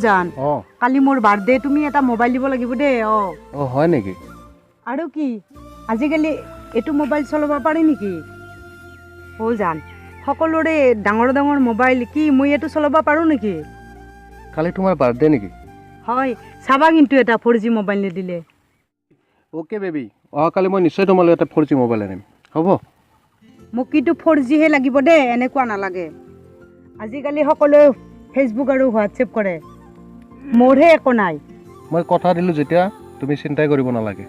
জান কালি মোৰ বাৰ্থডে তুমি এটা মোবাইল দিব লাগিব দেই হয় নেকি আৰু কি আজিকালি এইটো মোবাইল চলাব পাৰি নেকি জান সকলোৰে ডাঙৰ ডাঙৰ মোবাইল কি মই এইটো চলাব পাৰোঁ নেকি কালি তোমাৰ বাৰ্থডে নেকি হয় চাবা কিন্তু এটা 4G মোবাইল নিদিলে অ'কে বেবী কালি মই নিশ্চয় তোমালৈ এটা 4G মোবাইল আনিম হ'ব মোক কিন্তু 4G হে লাগিব দেই এনেকুৱা নালাগে আজিকালি সকলোৱে ফেচবুক আৰু হোৱাটছএপ কৰে মোৰহে একো নাই মই কথা দিলোঁ যেতিয়া তুমি চিন্তাই কৰিব নালাগে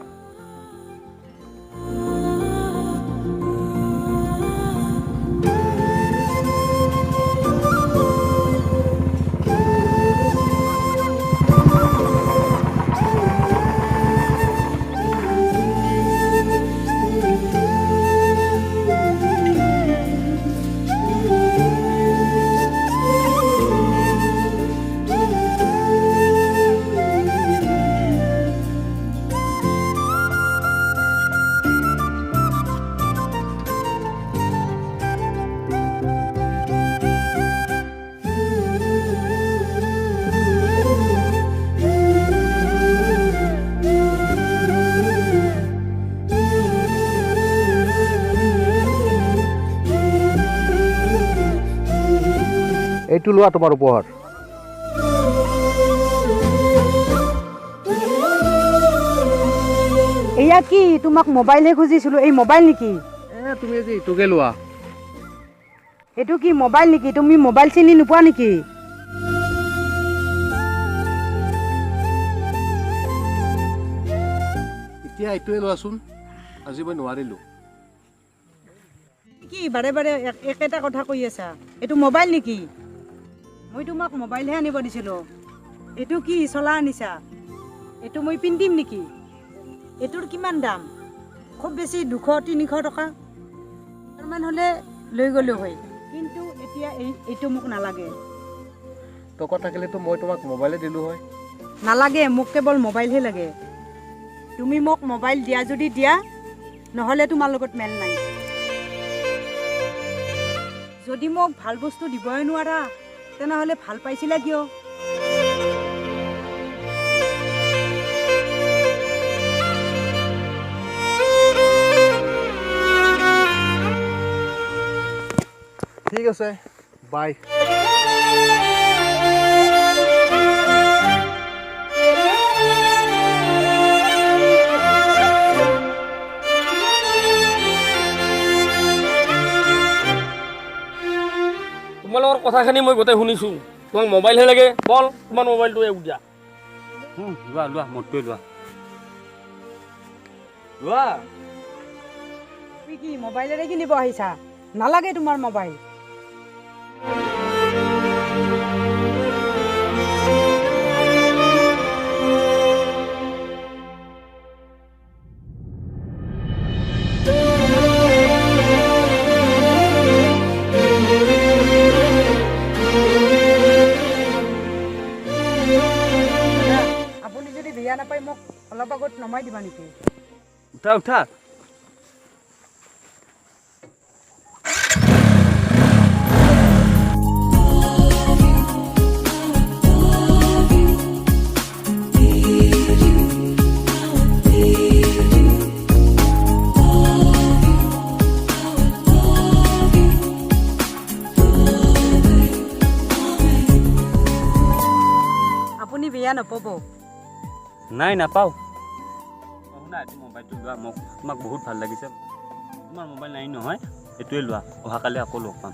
এইটো লোৱা তোমাৰ উপহাৰ এয়া কি তোমাক মোবাইলহে খুজিছিলোঁ এই মোবাইল নেকি তুমি যে ইটোকে লোৱা এইটো কি মোবাইল নেকি তুমি মোবাইল চিনি নোপোৱা নেকি এতিয়া এইটোৱে লোৱাচোন আজি মই নোৱাৰিলোঁ কি বাৰে বাৰে একেটা কথা কৈ আছা এইটো মোবাইল নেকি মই তোমাক মোবাইলহে আনিব দিছিলোঁ এইটো কি চলা আনিছা এইটো মই পিন্ধিম নেকি এইটোৰ কিমান দাম খুব বেছি 200-300 টকা তাৰমান হ'লে লৈ গ'লেও হয় কিন্তু এতিয়া এইটো মোক নালাগে টকা থাকিলেতো মই তোমাক মোবাইলে দিলোঁ হয় নালাগে মোক কেৱল মোবাইলহে লাগে তুমি মোক মোবাইল দিয়া যদি দিয়া নহ'লে তোমাৰ লগত মেল নাই যদি মোক ভাল বস্তু দিবই নোৱাৰা তেনেহ'লে ভাল পাইছিলা কিয় ঠিক আছে বাই তোমালোকৰ কথাখিনি মই গোটেই শুনিছোঁ তোমাক মোবাইলহে লাগে বল তোমাৰ মোবাইলটোৱে উলিয়া লোৱা লোৱা মোৰটোৱে লোৱা তুমি কি মোবাইলেৰে কিনিব আহিছা নালাগে তোমাৰ মোবাইল আপুনি যদি বেয়া নাপায় মোক অলপ আগত নমাই দিবা নেকি উঠা উঠা বেয়া নাপাব। নাই নাপাওঁ শুনা এইটো মোবাইলটো লোৱা মোক তোমাক বহুত ভাল লাগিছে তোমাৰ মোবাইল নাই নহয় এইটোৱে লোৱা অহাকালি আকৌ লগ পাম